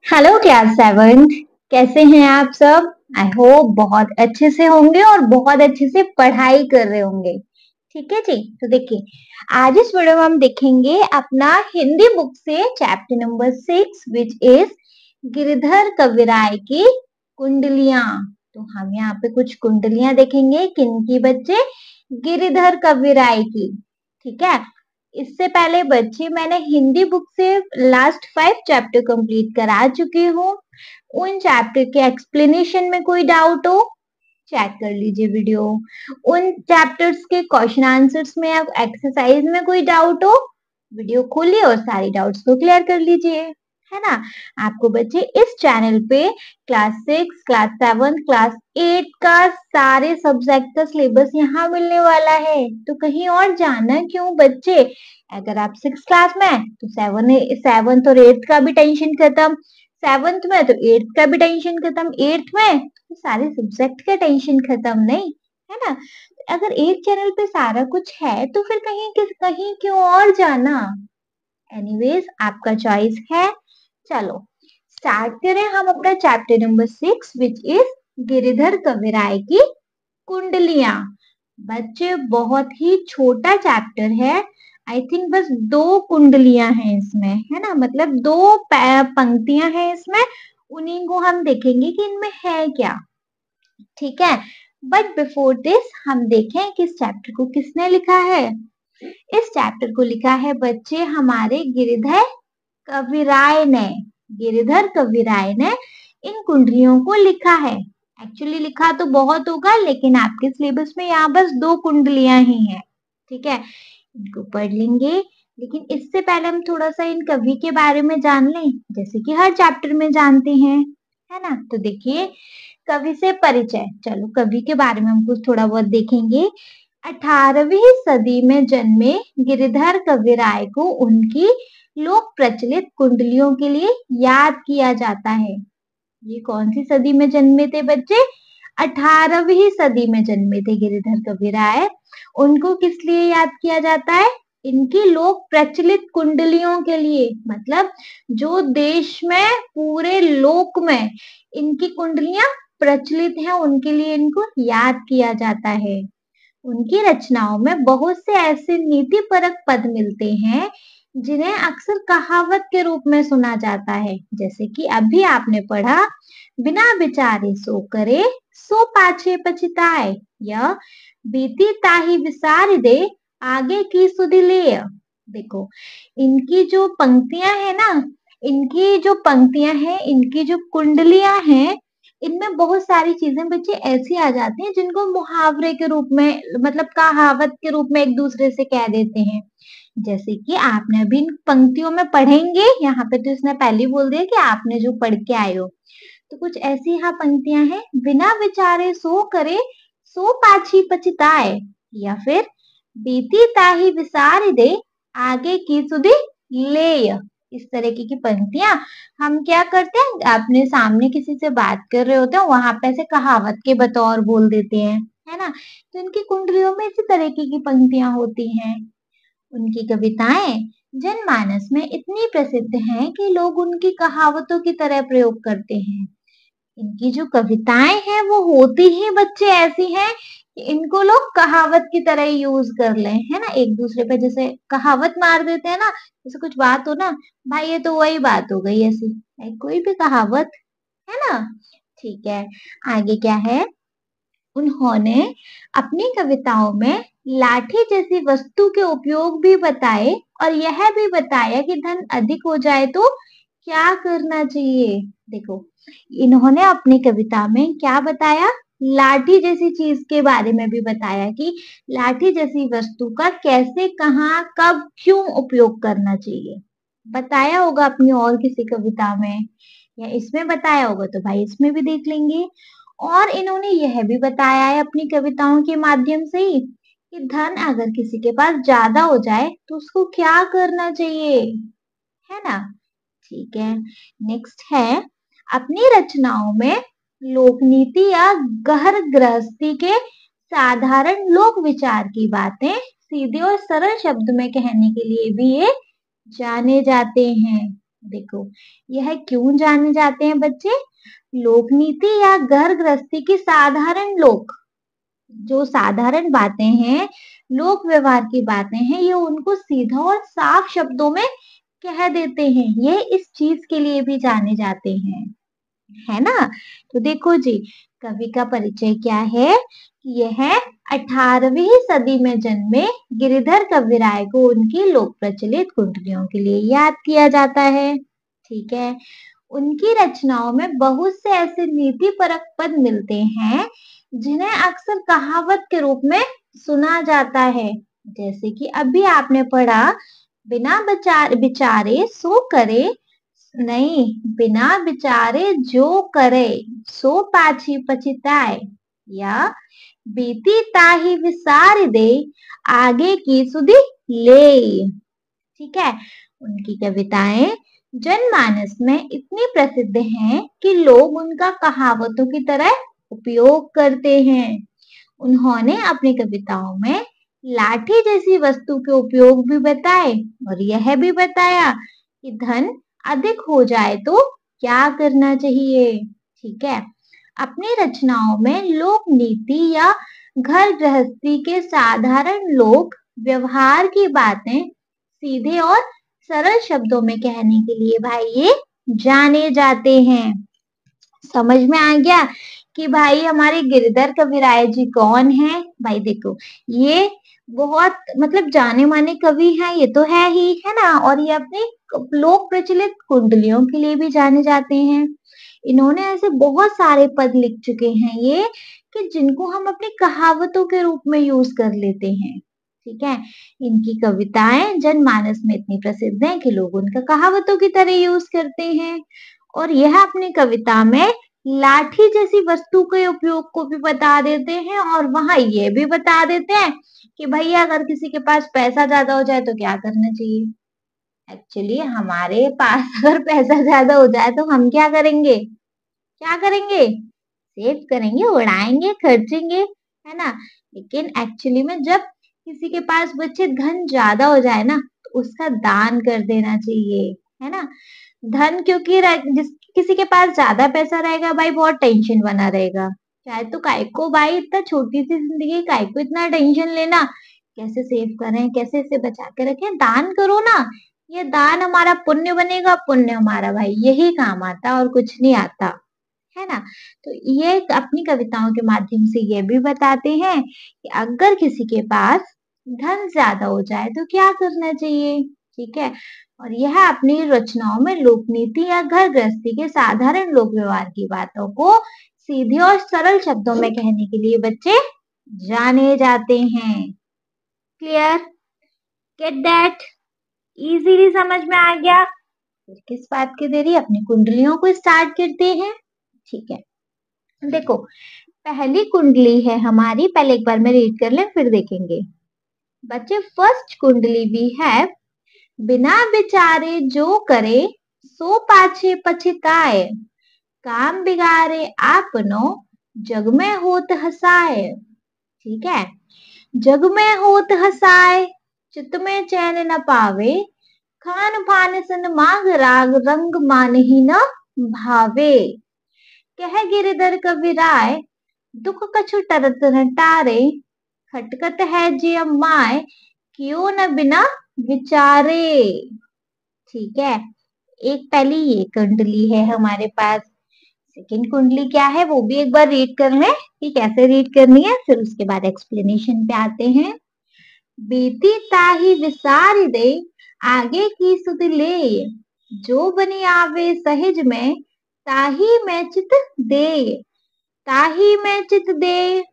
Hello class seventh. कैसे हैं आप सब? आई होप बहुत अच्छे से होंगे और बहुत अच्छे से पढ़ाई कर रहे होंगे। ठीक है जी। तो देखिए, आज इस वीडियो में हम देखेंगे अपना हिंदी बुक से chapter number 6 which is Girdhar Kavirai की कुंडलियां। तो हम यहाँ पे कुछ कुंडलियां देखेंगे। किनकी बच्चे? गिरिधर कविराय की। ठीक है। इससे पहले बच्चे मैंने हिंदी बुक से लास्ट 5 चैप्टर कंप्लीट करा चुकी हूँ। उन चैप्टर के एक्सप्लेनेशन में कोई डाउट हो, चेक कर लीजिए वीडियो। उन चैप्टर्स के क्वेश्चन आंसर्स में या एक्सरसाइज में कोई डाउट हो, वीडियो खोलिए और सारी डाउट्स को क्लियर कर लीजिए। है ना? आपको बच्चे इस चैनल पे क्लास 6, क्लास 7, क्लास 8 का सारे सब्जेक्ट का सिलेबस यहाँ मिलने वाला है। तो कहीं और जाना क्यों बच्चे? अगर आप 6 क्लास में हैं तो 7th और 8th का भी टेंशन खत्म, 7th में तो 8th का भी टेंशन खत्म, 8th में तो सारे सब्जेक्ट का टेंशन खत्म। नहीं है ना? अगर एक चैनल पे सारा कुछ है तो फिर कहीं क्यों और जाना? एनीवेज, आपका चॉइस है। चलो स्टार्ट करें हम अपना chapter number 6 which is Giridhar Kavirai की कुंडलियां। बच्चे बहुत ही छोटा चैप्टर है। आई थिंक बस 2 कुंडलियां हैं इसमें, है ना? मतलब 2 पंक्तियां हैं इसमें। उन्हीं को हम देखेंगे कि इनमें है क्या। ठीक है। बट बिफोर दिस हम देखें कि इस चैप्टर को किसने लिखा है। इस चैप्टर को लिखा है बच्चे हमारे गिरिधर कविराय ने। गिरिधर कविराय ने इन कुंडलियों को लिखा है। एक्चुअली लिखा तो बहुत होगा, लेकिन आपके सिलेबस में यहाँ बस 2 कुंडलियां ही हैं। ठीक है, इनको पढ़ लेंगे। लेकिन इससे पहले हम थोड़ा सा इन कवि के बारे में जान लें, जैसे कि हर चैप्टर में जानते हैं। है ना? तो देखिए, कवि से परिचय। चलो कवि के बारे में हम कुछ थोड़ा बहुत देखेंगे। 18वीं सदी में जन्मे गिरिधर कविराय को उनकी लोक प्रचलित कुंडलियों के लिए याद किया जाता है। ये कौन सी सदी में जन्मे थे बच्चे? 18वीं सदी में जन्मे थे गिरिधर कविराय। उनको किस लिए याद किया जाता है? इनकी लोक प्रचलित कुंडलियों के लिए। मतलब जो देश में, पूरे लोक में इनकी कुंडलियां प्रचलित हैं, उनके लिए इनको याद किया जाता है। उनकी रचनाओं में बहुत से ऐसे नीति परक पद मिलते हैं जिन्हें अक्सर कहावत के रूप में सुना जाता है। जैसे कि अभी आपने पढ़ा, बिना विचारे सो करे, सो पाछे पछताए, या बीती ताही विसार दे, आगे की सुधि ले। देखो, इनकी जो पंक्तियां है ना, इनकी जो कुंडलियां हैं, इनमें बहुत सारी चीजें बच्चे ऐसी आ जाती हैं जिनको मुहावरे के रूप में, मतलब कहावत के रूप में एक दूसरे से कह देते हैं। जैसे कि आपने अभी इन पंक्तियों में पढ़ेंगे, यहाँ पे तो इसने पहले ही बोल दिया कि आपने जो पढ़ के आए हो। तो कुछ ऐसी यहाँ पंक्तियां हैं, बिना विचारे सो करे, सो पाछी पछताए, या फिर बीती ताही विसार दे, आगे की सुधि ले। इस तरीके की पंक्तियां हम क्या करते हैं, अपने सामने किसी से बात कर रहे होते हैं, वहां पे ऐसे कहावत के बतौर बोल देते हैं। है ना? तो इनकी कुंडलियों में इसी तरीके की पंक्तियां होती हैं। उनकी कविताएं जनमानस में इतनी प्रसिद्ध हैं कि लोग उनकी कहावतों की तरह प्रयोग करते हैं। इनकी जो कविताएं हैं वो होती ही बच्चे ऐसी हैं कि इनको लोग कहावत की तरह यूज कर लें। है ना? एक दूसरे पे जैसे कहावत मार देते हैं ना, जैसे कुछ बात हो ना, भाई ये तो वही बात हो गई ऐसी, कोई भी कहावत। है ना? ठीक है, आगे क्या है। उन्होंने अपनी कविताओं में लाठी जैसी वस्तु के उपयोग भी बताए और यह भी बताया कि धन अधिक हो जाए तो क्या करना चाहिए। देखो, इन्होंने अपनी कविता में क्या बताया? लाठी जैसी चीज के बारे में भी बताया कि लाठी जैसी वस्तु का कैसे, कहाँ, कब, क्यों उपयोग करना चाहिए। बताया होगा अपनी और किसी कविता में, या इसमें बताया होगा, तो भाई इसमें भी देख लेंगे। और इन्होंने यह भी बताया है अपनी कविताओं के माध्यम से ही कि धन अगर किसी के पास ज्यादा हो जाए तो उसको क्या करना चाहिए। है ना? ठीक है, नेक्स्ट है, अपनी रचनाओं में लोक नीति या गहर गृहस्थी के साधारण लोक विचार की बातें सीधे और सरल शब्द में कहने के लिए भी ये जाने जाते हैं। देखो, यह क्यों जाने जाते हैं बच्चे? लोकनीति या घर गृहस्थी की साधारण लोक, जो साधारण बातें हैं, लोक व्यवहार की बातें हैं, ये उनको सीधा और साफ शब्दों में कह देते हैं। ये इस चीज के लिए भी जाने जाते हैं, है ना? तो देखो जी, कवि का परिचय क्या है? यह 18वीं सदी में जन्मे गिरिधर कविराय को उनकी लोक प्रचलित कुंडलियों के लिए याद किया जाता है। ठीक है। उनकी रचनाओं में बहुत से ऐसे नीति परक पद मिलते हैं जिन्हें अक्सर कहावत के रूप में सुना जाता है। जैसे कि अभी आपने पढ़ा, बिना विचारे सो करे, नहीं, बिना विचारे जो करे सो पाछी पछिताए, या बीती ताही विसार दे आगे की सुधि ले। ठीक है। उनकी कविताएं जनमानस में इतनी प्रसिद्ध हैं कि लोग उनका कहावतों की तरह उपयोग करते हैं। उन्होंने अपनी कविताओं में लाठी जैसी वस्तु के उपयोग भी बताए और यह भी बताया कि धन अधिक हो जाए तो क्या करना चाहिए। ठीक है। अपनी रचनाओं में लोक नीति या घर गृहस्थी के साधारण लोक व्यवहार की बातें सीधे और सरल शब्दों में कहने के लिए भाई ये जाने जाते हैं। समझ में आ गया कि भाई हमारे गिरधर कविराय जी कौन है? भाई देखो, ये बहुत मतलब जाने माने कवि हैं, ये तो है ही, है ना? और ये अपनी लोक प्रचलित कुंडलियों के लिए भी जाने जाते हैं। इन्होंने ऐसे बहुत सारे पद लिख चुके हैं ये, कि जिनको हम अपनी कहावतों के रूप में यूज कर लेते हैं। ठीक है। इनकी कविताएं जनमानस में इतनी प्रसिद्ध हैं कि लोग उनका कहावतों की तरह यूज करते हैं। और यह अपनी कविता में लाठी जैसी वस्तु के उपयोग को भी बता देते हैं, और वहां ये भी बता देते हैं कि भैया अगर किसी के पास पैसा ज्यादा हो जाए तो क्या करना चाहिए। एक्चुअली हमारे पास अगर पैसा ज्यादा हो जाए तो हम क्या करेंगे? क्या करेंगे? सेव करेंगे, उड़ाएंगे, खर्चेंगे, है ना? लेकिन एक्चुअली में जब किसी के पास बच्चे धन ज्यादा हो जाए ना, तो उसका दान कर देना चाहिए, है ना? धन क्योंकि जिस किसी के पास ज्यादा पैसा रहेगा भाई, बहुत टेंशन बना रहेगा। चाहे तो काय को भाई, इतना छोटी सी जिंदगी, काय को इतना टेंशन लेना, कैसे सेव करें, कैसे इसे बचा के रखें, दान करो ना। ये दान हमारा पुण्य बनेगा, पुण्य हमारा भाई यही काम आता और कुछ नहीं आता, है ना? तो ये अपनी कविताओं के माध्यम से ये भी बताते हैं कि अगर किसी के पास धन ज्यादा हो जाए तो क्या करना चाहिए। ठीक है। और यह अपनी रचनाओं में लोकनीति या घर गृहस्थी के साधारण लोक व्यवहार की बातों को सीधे और सरल शब्दों में कहने के लिए बच्चे जाने जाते हैं। क्लियर? Get that? इजीली समझ में आ गया? फिर किस बात की देरी, अपनी कुंडलियों को स्टार्ट करते हैं। ठीक है। देखो, पहली कुंडली है हमारी, पहले एक बार में रीड कर लें फिर देखेंगे। बच्चे, फर्स्ट कुंडली भी है, बिना विचारे जो करे सो पाछे पछिताए, काम बिगाड़े आपनो जग में होत हसाए। ठीक है। जग में होत हसाए, चित्त में चैन न पावे, खान पान सन माग राग रंग मान ही न भावे। कह गिरधर कविराय दुख कछु टरत न टारे, खटकत है जे माय क्यों न बिना विचारे। ठीक है। एक पहली ये कुंडली है हमारे पास। सेकंड कुंडली क्या है वो भी एक बार रीड कर लें कि कैसे रीड करनी है, फिर उसके बाद एक्सप्लेनेशन पे आते हैं। बीती ताही विसार दे आगे की सुध ले, जो बनी आवे सहज में ताही में चित दे, ताही में चित दे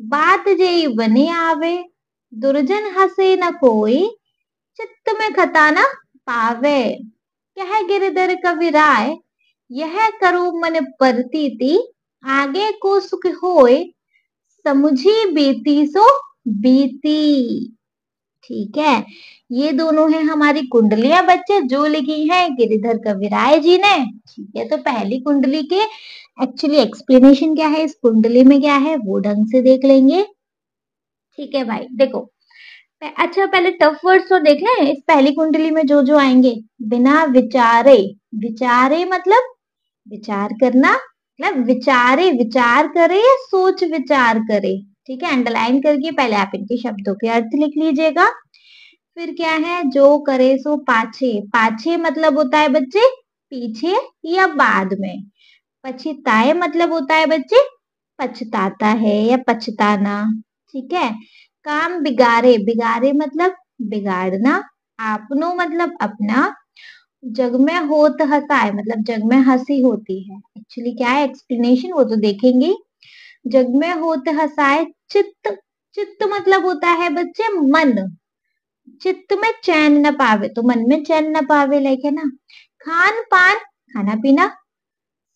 बात जेई बने आवे, दुर्जन हसे न कोई चित्त में खता न पावे। कह गिरधर कविराय यह करो मन परतीति, आगे को सुख होए समुझी बीती सो बीती। ठीक है। ये दोनों है हमारी कुंडलियां बच्चे, जो लिखी है गिरिधर कविराय जी ने। ठीक है। तो पहली कुंडली के एक्चुअली एक्सप्लेनेशन क्या है, इस कुंडली में क्या है, वो ढंग से देख लेंगे। ठीक है भाई, देखो, अच्छा पहले टफ वर्ड्स तो देख लें। इस पहली कुंडली में जो जो आएंगे, बिना विचारे, विचारे मतलब विचार करना, मतलब विचारे विचार करे या सोच विचार करे। ठीक है, अंडरलाइन करके पहले आप इनके शब्दों के अर्थ लिख लीजिएगा। फिर क्या है, जो करे सो पाछे, पाछे मतलब होता है बच्चे पीछे या बाद में। पछताए मतलब होता है बच्चे पछताता है या पछताना। ठीक है, काम बिगाड़े, बिगाड़े मतलब बिगाड़ना। आपनो मतलब अपना। जग में होत हंसाए मतलब जग में हंसी होती है। एक्चुअली क्या है एक्सप्लेनेशन वो तो देखेंगे। जग में होत हंसाए चित्त, चित्त मतलब होता है बच्चे मन। चित्त में चैन न पावे तो मन में चैन न पावे, लाइक है ना। खान पान खाना पीना।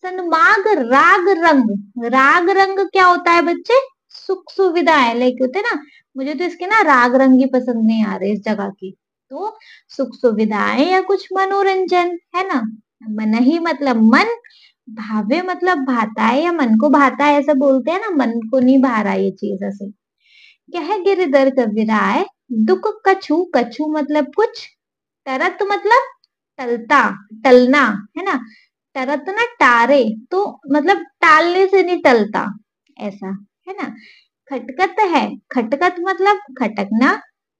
सन्मार्ग राग रंग, राग रंग क्या होता है बच्चे सुख सुविधाएं, लाइक होते ना। मुझे तो इसके ना राग रंग ही पसंद नहीं आ रहे इस जगह की। तो सुख सुविधाएं या कुछ मनोरंजन है ना। मन ही मतलब मन, भावे मतलब भाता है या मन को भाता है ऐसा बोलते हैं ना, मन को नहीं भा रहा ये चीज ऐसे। कह गिरधर कविराय दुख कछु, कछु मतलब कुछ। तरत मतलब टलता, टलना है ना। तरत ना टारे तो मतलब टालने से नहीं टलता ऐसा है ना। खटकत है, खटकत मतलब खटकना।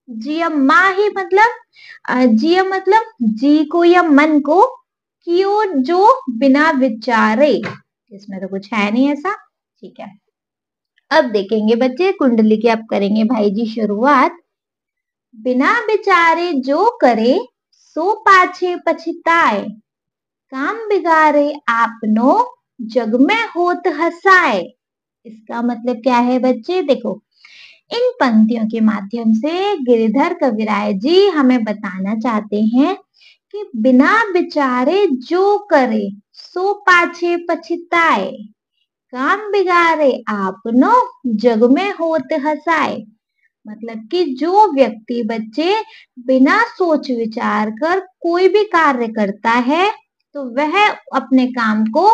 जियम्मा ही मतलब जिय मतलब जी को या मन को। कियो जो बिना विचारे, इसमें तो कुछ है नहीं ऐसा। ठीक है, अब देखेंगे बच्चे कुंडली की, अब करेंगे भाई जी शुरुआत। बिना विचारे जो करे सो पाछे पछताए। काम बिगाड़े आपनो जग में होत हंसाए। इसका मतलब क्या है बच्चे, देखो इन पंक्तियों के माध्यम से गिरिधर कविराय जी हमें बताना चाहते हैं कि बिना विचारे जो करे सो पाछे पछताए। काम बिगाड़े आपनो जग में होत हंसाए। मतलब कि जो व्यक्ति बच्चे बिना सोच विचार कर कोई भी कार्य करता है तो वह अपने काम को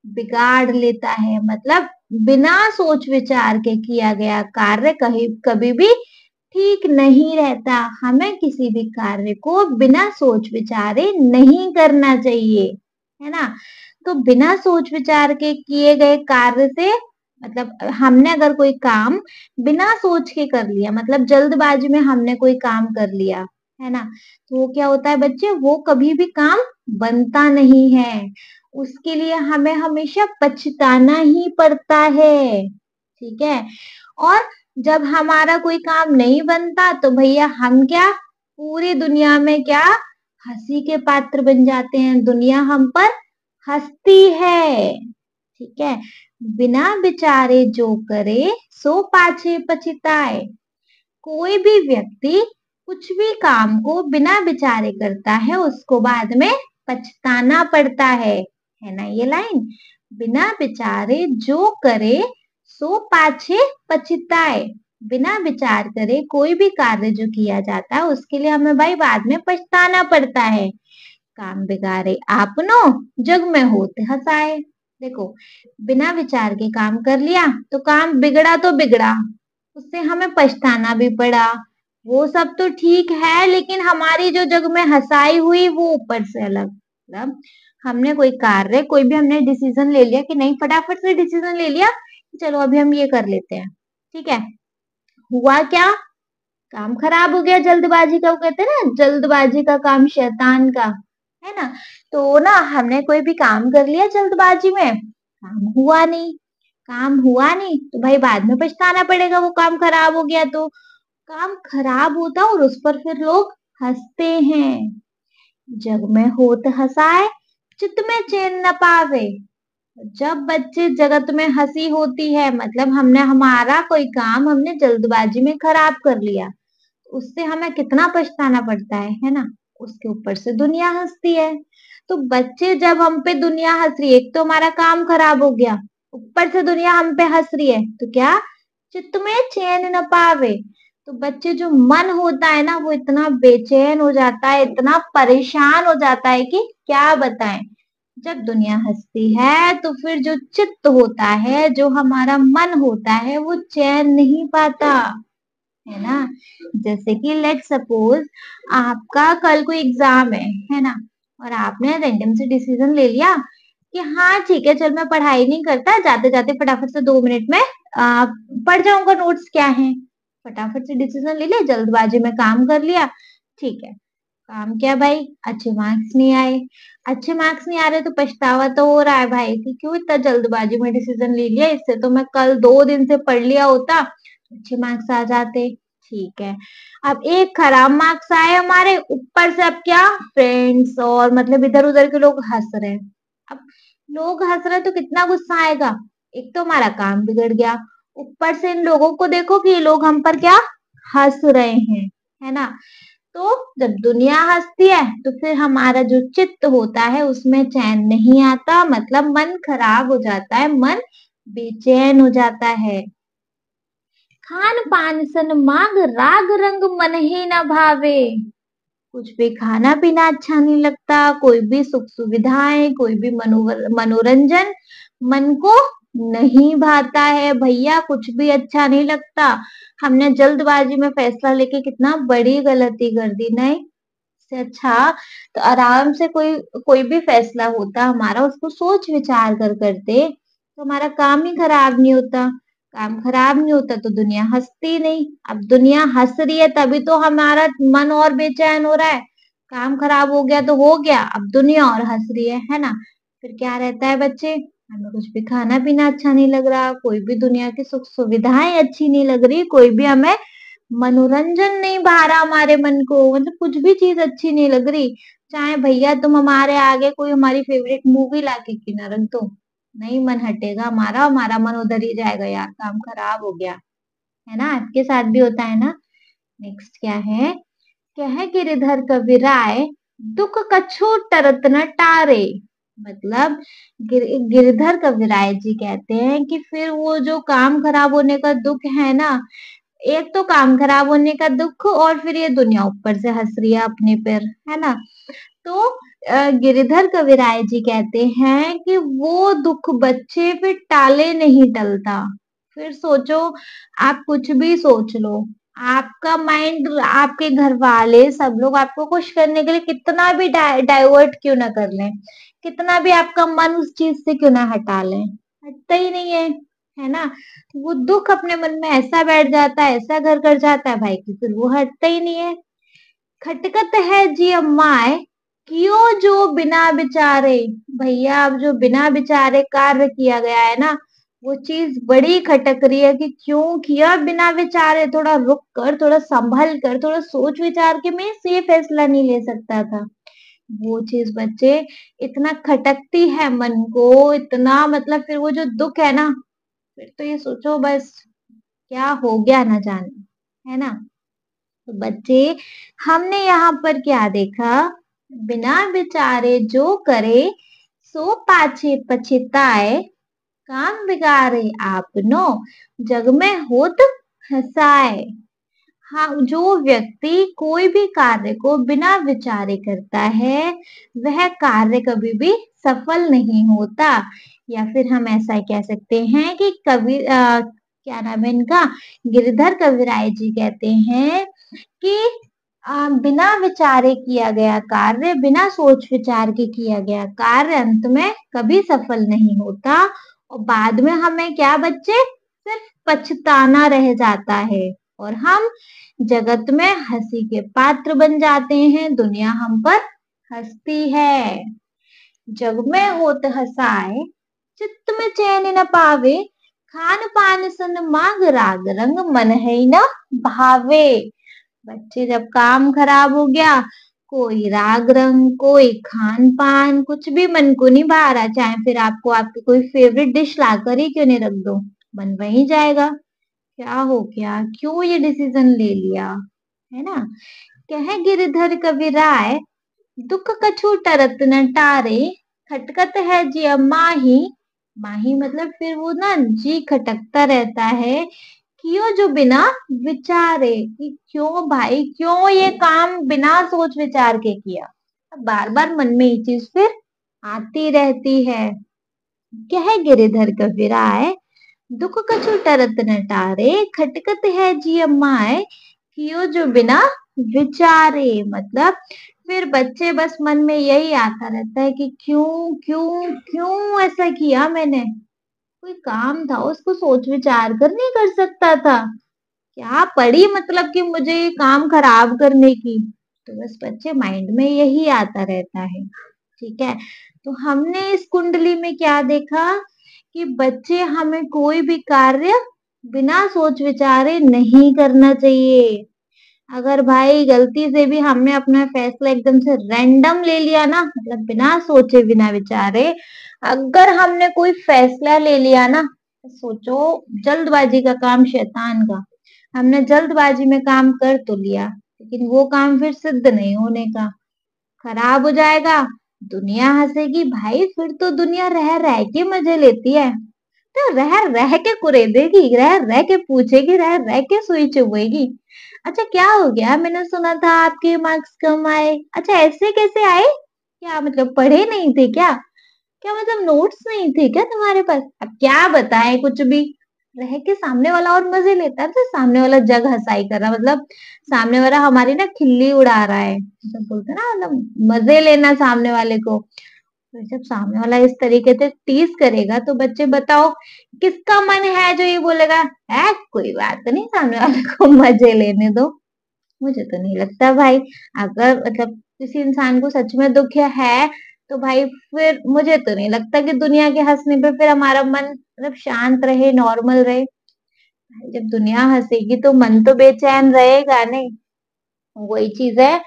बिगाड़ लेता है। मतलब बिना सोच विचार के किया गया कार्य कहीं कभी भी ठीक नहीं रहता। हमें किसी भी कार्य को बिना सोच विचारे नहीं करना चाहिए, है ना। तो बिना सोच विचार के किए गए कार्य से मतलब हमने अगर कोई काम बिना सोच के कर लिया, मतलब जल्दबाजी में हमने कोई काम कर लिया, है ना, तो वो क्या होता है बच्चे, वो कभी भी काम बनता नहीं है। उसके लिए हमें हमेशा पछताना ही पड़ता है। ठीक है, और जब हमारा कोई काम नहीं बनता तो भैया हम क्या पूरी दुनिया में क्या हंसी के पात्र बन जाते हैं, दुनिया हम पर हंसती है। ठीक है, बिना विचारे जो करे सो पाछे पछताए। कोई भी व्यक्ति कुछ भी काम को बिना विचारे करता है उसको बाद में पछताना पड़ता है ना ये लाइन। बिना विचारे जो करे सो पाछे पछताए। बिना विचार करे कोई भी कार्य जो किया जाता है उसके लिए हमें भाई बाद में पछताना पड़ता है। काम बिगाड़े आपनो जग में होते हंसाए। देखो बिना विचार के काम कर लिया तो काम बिगड़ा तो बिगड़ा, उससे हमें पछताना भी पड़ा, वो सब तो ठीक है, लेकिन हमारी जो जग में हंसाई हुई वो ऊपर से अलग। मतलब हमने कोई कार्य कोई भी हमने डिसीजन ले लिया कि नहीं, फटाफट से डिसीजन ले लिया कि चलो अभी हम ये कर लेते हैं। ठीक है, हुआ क्या, काम खराब हो गया जल्दबाजी का। वो कहते हैं ना जल्दबाजी का काम शैतान का, है ना। तो ना हमने कोई भी काम कर लिया जल्दबाजी में, काम हुआ नहीं, काम हुआ नहीं तो भाई बाद में पछताना पड़ेगा, वो काम खराब हो गया तो। काम खराब होता और उस पर फिर लोग हंसते हैं। जग में होत हंसाए चित्त में चैन न पावे। जब बच्चे जगत में हंसी होती है मतलब हमने हमारा कोई काम हमने जल्दबाजी में खराब कर लिया, उससे हमें कितना पछताना पड़ता है ना। उसके ऊपर से दुनिया हंसती है। तो बच्चे जब हम पे दुनिया हंस रही है, एक तो हमारा काम खराब हो गया, ऊपर से दुनिया हम पे हंस रही है, तो क्या चित्त में चैन न पावे। तो बच्चे जो मन होता है ना वो इतना बेचैन हो जाता है, इतना परेशान हो जाता है कि क्या बताएं। जब दुनिया हंसती है तो फिर जो चित्त होता है, जो हमारा मन होता है, वो चैन नहीं पाता, है ना। जैसे कि लेट सपोज आपका कल कोई एग्जाम है ना, और आपने रैंडम से डिसीजन ले लिया कि हाँ ठीक है, चल मैं पढ़ाई नहीं करता, जाते जाते फटाफट से 2 मिनट में पढ़ जाऊंगा नोट्स क्या है। फटाफट से डिसीजन ले लिया, जल्दबाजी में काम कर लिया। ठीक है, काम क्या भाई, अच्छे मार्क्स नहीं आए। अच्छे मार्क्स नहीं आ रहे तो पछतावा तो हो रहा है भाई कि क्यों इतना जल्दबाजी में डिसीजन ले लिया, इससे तो मैं कल 2 दिन से पढ़ लिया होता, अच्छे मार्क्स आ जाते। ठीक है, अब एक खराब मार्क्स आए हमारे ऊपर से, अब क्या, फ्रेंड्स और मतलब इधर उधर के लोग हंस रहे हैं। अब लोग हंस रहे हैं तो कितना गुस्सा आएगा। एक तो हमारा काम बिगड़ गया, ऊपर से इन लोगों को देखो कि ये लोग हम पर क्या हंस रहे हैं, है ना। तो जब दुनिया हंसती है तो फिर हमारा जो चित्त होता है उसमें चैन नहीं आता, मतलब मन खराब हो जाता है, मन बेचैन हो जाता है। खान पान सन माग राग रंग मन ही न भावे। कुछ भी खाना पीना अच्छा नहीं लगता, कोई भी सुख सुविधाएं, कोई भी मनोरंजन मन को नहीं भाता है भैया, कुछ भी अच्छा नहीं लगता। हमने जल्दबाजी में फैसला लेके कितना बड़ी गलती कर दी, नहीं। से अच्छा तो आराम से कोई कोई भी फैसला होता हमारा, उसको सोच विचार कर करते तो हमारा काम ही खराब नहीं होता। काम खराब नहीं होता तो दुनिया हंसती नहीं। अब दुनिया हंस रही है तभी तो हमारा मन और बेचैन हो रहा है। काम खराब हो गया तो हो गया, अब दुनिया और हंस रही है ना। फिर क्या रहता है बच्चे, हमें कुछ भी खाना पीना अच्छा नहीं लग रहा, कोई भी दुनिया की सुख सुविधाएं अच्छी नहीं लग रही, कोई भी हमें मनोरंजन नहीं भा रहा हमारे मन को, मतलब कुछ भी चीज अच्छी नहीं लग रही। चाहे भैया तुम हमारे आगे कोई हमारी फेवरेट मूवी लाके क्यों ना रख दो, नहीं मन हटेगा हमारा, हमारा मन उधर ही जाएगा, यार काम खराब हो गया, है ना। आपके साथ भी होता है ना। नेक्स्ट क्या है गिरधर कविराय, दुख कछु टरत न टारे। मतलब गिरधर कविराय जी कहते हैं कि फिर वो जो काम खराब होने का दुख है ना, एक तो काम खराब होने का दुख और फिर ये दुनिया ऊपर से हंस रही है अपने पर, है ना। तो गिरिधर कविराय जी कहते हैं कि वो दुख बच्चे फिर टाले नहीं टलता। फिर सोचो, आप कुछ भी सोच लो, आपका माइंड, आपके घर वाले सब लोग आपको खुश करने के लिए कितना भी डाइवर्ट क्यों ना कर लें, कितना भी आपका मन उस चीज से क्यों ना हटा लें, हटता ही नहीं है ना। वो दुख अपने मन में ऐसा बैठ जाता है, ऐसा घर कर जाता है भाई कि फिर वो हटता ही नहीं है। खटकत है जी अम्माए, क्यों जो बिना विचारे। भैया अब जो बिना विचारे कार्य किया गया है ना, वो चीज बड़ी खटक रही है कि क्यों किया बिना विचारे, थोड़ा रुक कर, थोड़ा संभल कर, थोड़ा सोच विचार के मैं ये फैसला नहीं ले सकता था। वो चीज बच्चे इतना खटकती है मन को, इतना मतलब फिर वो जो दुख है ना, फिर तो ये सोचो बस क्या हो गया ना जाने, है ना। तो बच्चे हमने यहाँ पर क्या देखा, बिना विचारे जो करे सो पाछे पछताए, काम बिगाड़े आपनो जग में होत हंसाए। हाँ, जो व्यक्ति कोई भी कार्य को बिना विचारे करता है वह कार्य कभी भी सफल नहीं होता। या फिर हम ऐसा कह सकते हैं कि क्या नाम है इनका, गिरधर कविराय जी कहते हैं कि बिना विचारे किया गया कार्य, बिना सोच विचार के किया गया कार्य अंत में कभी सफल नहीं होता, और बाद में हमें क्या बच्चे, सिर्फ पछताना रह जाता है, और हम जगत में हंसी के पात्र बन जाते हैं, दुनिया हम पर हंसती है। जग में होत हंसाए, चित्त में चैन न पावे, खान पान सन माग राग रंग मन है न भावे। बच्चे जब काम खराब हो गया, कोई राग रंग, कोई खान पान, कुछ भी मन को नहीं भा रहा, चाहे फिर आपको आपकी कोई फेवरेट डिश लाकर ही क्यों नहीं रख दो, मन वहीं जाएगा। क्या हो गया, क्यों ये डिसीजन ले लिया, है ना। कहे गिरधर कविराय, दुख कछु टरत न टारे, खटकत है जी माही। माही मतलब फिर वो ना जी खटकता रहता है, क्यों जो बिना विचारे, कि क्यों भाई, क्यों ये काम बिना सोच विचार के किया। बार बार मन में ये चीज फिर आती रहती है। कह गिरिधर कविराय, दुख कछु टरत न टारे, खटकत है जी अम्माए, कियो जो बिना विचारे मतलब फिर बच्चे बस मन में यही आता रहता है कि क्यों क्यों क्यों ऐसा किया मैंने। कोई काम था उसको सोच विचार कर नहीं कर सकता था। क्या पड़ी मतलब कि मुझे ये काम खराब करने की। तो बस बच्चे माइंड में यही आता रहता है। ठीक है। तो हमने इस कुंडली में क्या देखा कि बच्चे हमें कोई भी कार्य बिना सोच विचारे नहीं करना चाहिए। अगर भाई गलती से भी हमने अपना फैसला एकदम से रैंडम ले लिया ना, मतलब बिना सोचे बिना विचारे अगर हमने कोई फैसला ले लिया ना, तो सोचो, जल्दबाजी का काम शैतान का। हमने जल्दबाजी में काम कर तो लिया, लेकिन वो काम फिर सिद्ध नहीं होने का, खराब हो जाएगा। दुनिया हंसेगी भाई, फिर तो दुनिया रह रह के मजे लेती है। तो रह रह के कुरेदेगी, रह रह के पूछेगी, रह रह के सुई चुभेगी। अच्छा क्या हो गया, मैंने सुना था आपके मार्क्स कम आए। अच्छा ऐसे कैसे आए, क्या मतलब पढ़े नहीं थे क्या, क्या मतलब नोट्स नहीं थे क्या तुम्हारे पास। अब क्या बताएं कुछ भी, रह के सामने वाला और मजे लेता है, तो सामने वाला जग हंसाई कर रहा, मतलब सामने वाला हमारी ना खिल्ली उड़ा रहा है, मतलब बोलते हैं ना, मतलब मजे लेना सामने वाले को। तो जब सामने वाला इस तरीके से टीज करेगा तो बच्चे बताओ किसका मन है जो ये बोलेगा, है कोई बात नहीं सामने वाले को मजे लेने दो। मुझे तो नहीं लगता भाई। अगर मतलब किसी इंसान को सच में दुख है तो भाई फिर मुझे तो नहीं लगता कि दुनिया के हंसने पे फिर हमारा मन मतलब शांत रहे, नॉर्मल रहे। भाई जब दुनिया हंसेगी तो मन तो बेचैन रहेगा नहीं। वही चीज है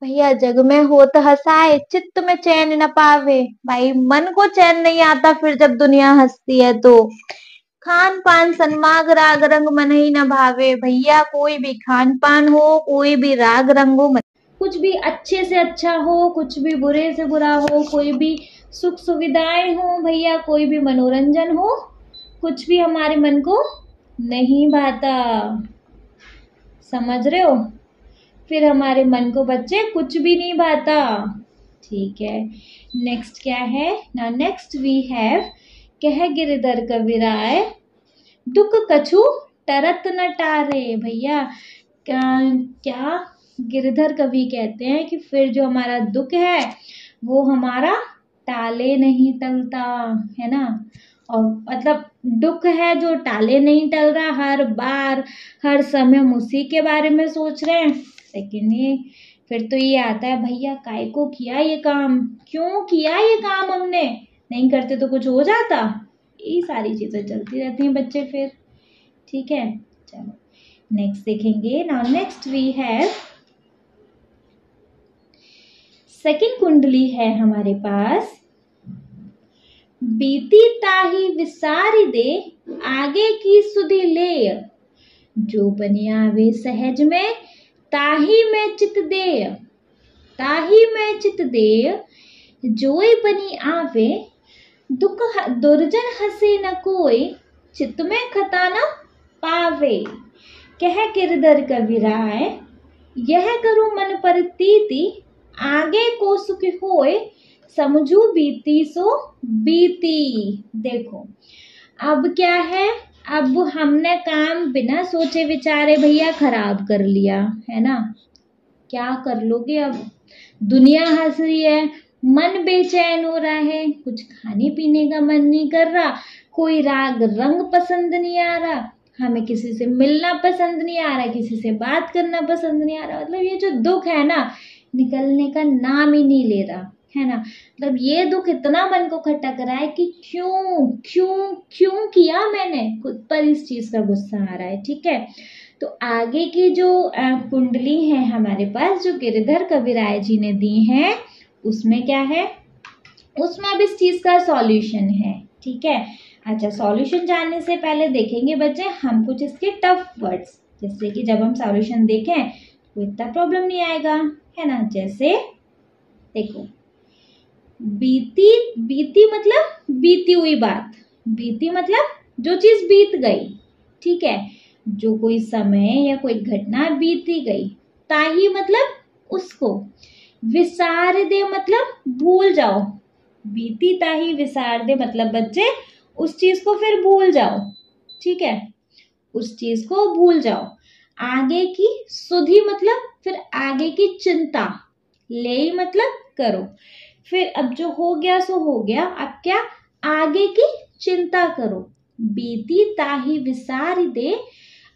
भैया, जग में हो तो हंसाए, चित्त में चैन न पावे। भाई मन को चैन नहीं आता फिर जब दुनिया हंसती है तो। खान पान सन्मार्ग राग रंग मन ही न भावे। भैया कोई भी खान पान हो, कोई भी राग रंग हो, कुछ भी अच्छे से अच्छा हो, कुछ भी बुरे से बुरा हो, कोई भी सुख सुविधाएं हो भैया, कोई भी मनोरंजन हो, कुछ भी हमारे मन को नहीं भाता। समझ रहे हो, फिर हमारे मन को बच्चे कुछ भी नहीं भाता। ठीक है, नेक्स्ट क्या है ना, नेक्स्ट वी हैव कह गिरधर कविराय दुख कछु टरत न टारे। भैया क्या क्या गिरधर कवि कहते हैं कि फिर जो हमारा दुख है वो हमारा टाले नहीं टलता, है ना। और मतलब दुख है जो टाले नहीं टल रहा, हर बार हर समय हम उसी के बारे में सोच रहे हैं। लेकिन ये फिर तो ये आता है भैया काय को किया ये काम, क्यों किया ये काम हमने, नहीं करते तो कुछ हो जाता। ये सारी चीजें चलती रहती हैं बच्चे फिर। ठीक है, चलो नेक्स्ट देखेंगे। Now next we have second कुंडली है हमारे पास, बीती ताही विसारी दे आगे की सुधि ले, जो बनी आवे सहज में ताही में चित दे, ताही में चित दे, जोई बनी आवे दुख दुर्जन हसे न कोई, चित में खता न पावे। कह गिरधर कविराय यह करूं मन पर तीती, आगे को सुख होए समझू बीती सो बीती। देखो अब क्या है, अब हमने काम बिना सोचे विचारे भैया खराब कर लिया, है ना। क्या कर लोगे अब, दुनिया हंस रही है, मन बेचैन हो रहा है, कुछ खाने पीने का मन नहीं कर रहा, कोई राग रंग पसंद नहीं आ रहा, हमें किसी से मिलना पसंद नहीं आ रहा, किसी से बात करना पसंद नहीं आ रहा। मतलब ये जो दुख है ना, निकलने का नाम ही नहीं ले रहा, है ना। मतलब ये दुख इतना मन को खटक रहा है कि क्यों क्यों क्यों किया मैंने, खुद पर इस चीज का गुस्सा आ रहा है। ठीक है, तो आगे की जो कुंडली है हमारे पास जो गिरधर कविराय जी ने दी है, उसमें क्या है, उसमें अब इस चीज का सॉल्यूशन है। ठीक है, अच्छा सॉल्यूशन जानने से पहले देखेंगे बच्चे हम कुछ इसके टफ वर्ड्स, जैसे कि जब हम सॉल्यूशन देखें तो इतना प्रॉब्लम नहीं आएगा, है ना। जैसे देखो बीती, बीती मतलब बीती हुई बात, बीती मतलब जो चीज बीत गई। ठीक है, जो कोई समय या कोई घटना बीती गई। ताही मतलब उसको, विसार दे मतलब भूल जाओ, बीती ताही विसार दे मतलब बच्चे उस चीज को फिर भूल जाओ। ठीक है, उस चीज को भूल जाओ। आगे की सुधि मतलब फिर आगे की चिंता, ले मतलब करो। फिर अब जो हो गया सो हो गया, अब क्या, आगे की चिंता करो। बीती ताही विसारी दे,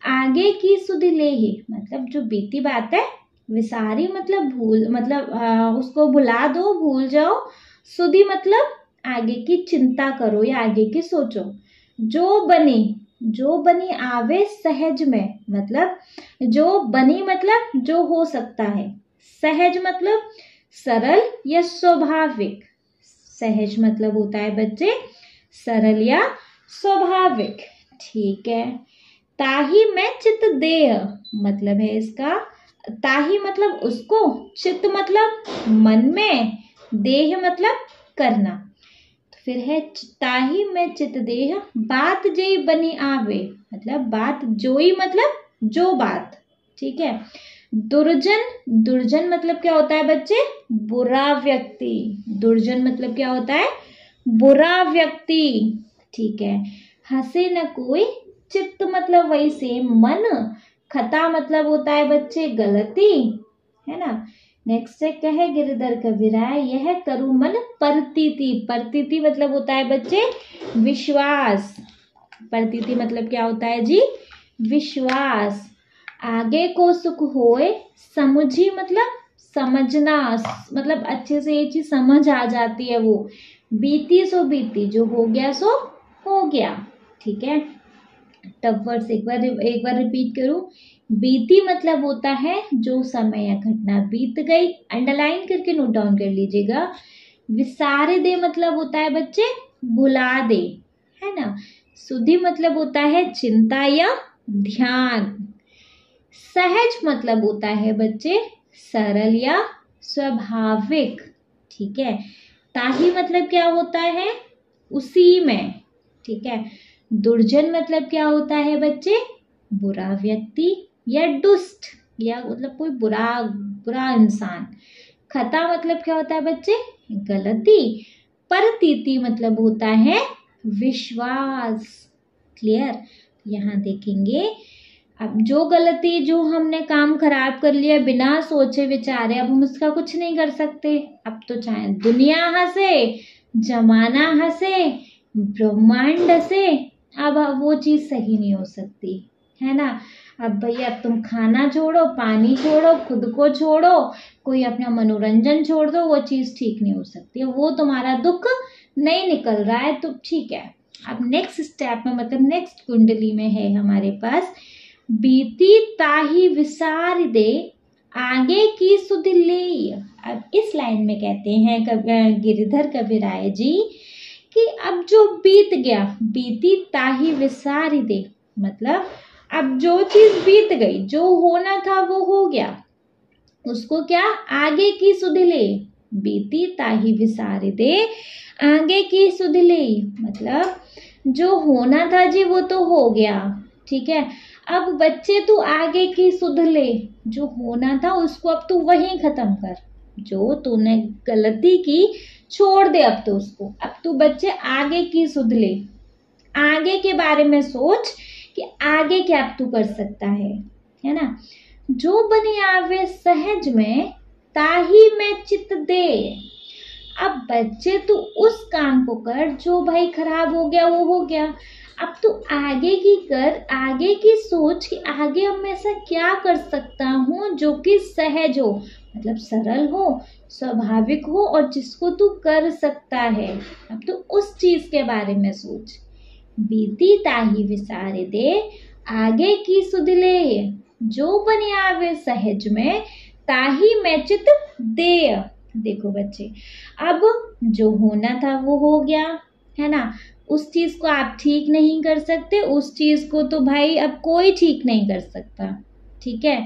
आगे की सुधि ले ही, मतलब जो बीती बात है, विसारी मतलब भूल, मतलब उसको भुला दो, भूल जाओ। सुधि मतलब आगे की चिंता करो या आगे की सोचो। जो बनी आवे सहज में, मतलब जो बनी मतलब जो हो सकता है, सहज मतलब सरल या स्वाभाविक। सहज मतलब होता है बच्चे सरल या स्वाभाविक, ठीक है। ताही में चित देह, मतलब है इसका, ताही मतलब उसको, चित मतलब मन में, देह मतलब करना। तो फिर है ताही में चित देह, बात जेई बनी आवे, मतलब बात जोई मतलब जो बात, ठीक है। दुर्जन, दुर्जन मतलब क्या होता है बच्चे, बुरा व्यक्ति। दुर्जन मतलब क्या होता है, बुरा व्यक्ति, ठीक है। हंसे न कोई, चित्त मतलब वही सेम मन, खता मतलब होता है बच्चे गलती, है ना। नेक्स्ट है कहे गिरधर कबीराय, यह करु मन परतीति। परतीति मतलब होता है बच्चे विश्वास। परतीति मतलब क्या होता है जी, विश्वास। आगे को सुख होए, समुझी मतलब समझना, मतलब अच्छे से ये चीज समझ आ जाती है वो। बीती सो बीती, जो हो गया सो हो गया, ठीक है। टफ वर्ड्स एक बार रिपीट करूं। बीती मतलब होता है जो समय या घटना बीत गई, अंडरलाइन करके नोट डाउन कर लीजिएगा। विसारे दे मतलब होता है बच्चे भुला दे, है ना। सुधि मतलब होता है चिंता या ध्यान। सहज मतलब होता है बच्चे सरल या स्वाभाविक, ठीक है। ताही मतलब क्या होता है, उसी में, ठीक है। दुर्जन मतलब क्या होता है बच्चे, बुरा व्यक्ति या दुष्ट, या मतलब कोई बुरा बुरा इंसान। खता मतलब क्या होता है बच्चे, गलती। परतीति मतलब होता है विश्वास। क्लियर। यहाँ देखेंगे, अब जो गलती, जो हमने काम खराब कर लिया बिना सोचे विचारे, अब हम उसका कुछ नहीं कर सकते। अब तो चाहे दुनिया हंसे, जमाना हंसे, ब्रह्मांड हंसे, अब वो चीज सही नहीं हो सकती, है ना। अब भैया अब तुम खाना छोड़ो, पानी छोड़ो, खुद को छोड़ो, कोई अपना मनोरंजन छोड़ दो, वो चीज ठीक नहीं हो सकती। वो तुम्हारा दुख नहीं निकल रहा है तो ठीक है। अब नेक्स्ट स्टेप में, मतलब नेक्स्ट कुंडली में है हमारे पास, बीती ताही विसार दे, आगे की सुध ले। अब इस लाइन में कहते हैं गिरिधर कबीराय जी कि अब जो बीत गया, बीती ताही विसार दे, मतलब अब जो चीज बीत गई, जो होना था वो हो गया, उसको क्या, आगे की सुध ले। बीती ताही विसार दे, आगे की सुध ले, मतलब जो होना था जी वो तो हो गया, ठीक है। अब बच्चे तू आगे की सुध ले, जो होना था उसको अब तू वहीं खत्म कर, जो तूने गलती की छोड़ दे अब तो उसको, अब तू बच्चे आगे की सुध ले, आगे के बारे में सोच कि आगे क्या तू कर सकता है ना। जो बने आवे सहज में, ताही में चित दे। अब बच्चे तू उस काम को कर जो भाई खराब हो गया वो हो गया, अब तू आगे की कर, आगे की सोच कि आगे अब मैं ऐसा क्या कर सकता हूँ जो कि सहज हो, मतलब सरल हो, स्वाभाविक हो और जिसको तू कर सकता है। अब तू उस चीज के बारे में सोच। बीती ताही विसारे दे, आगे की सुध ले। जो बने आवे सहज में, ताही में चित दे। देखो बच्चे, अब जो होना था वो हो गया, है ना। उस चीज को आप ठीक नहीं कर सकते, उस चीज को तो भाई अब कोई ठीक नहीं कर सकता, ठीक है।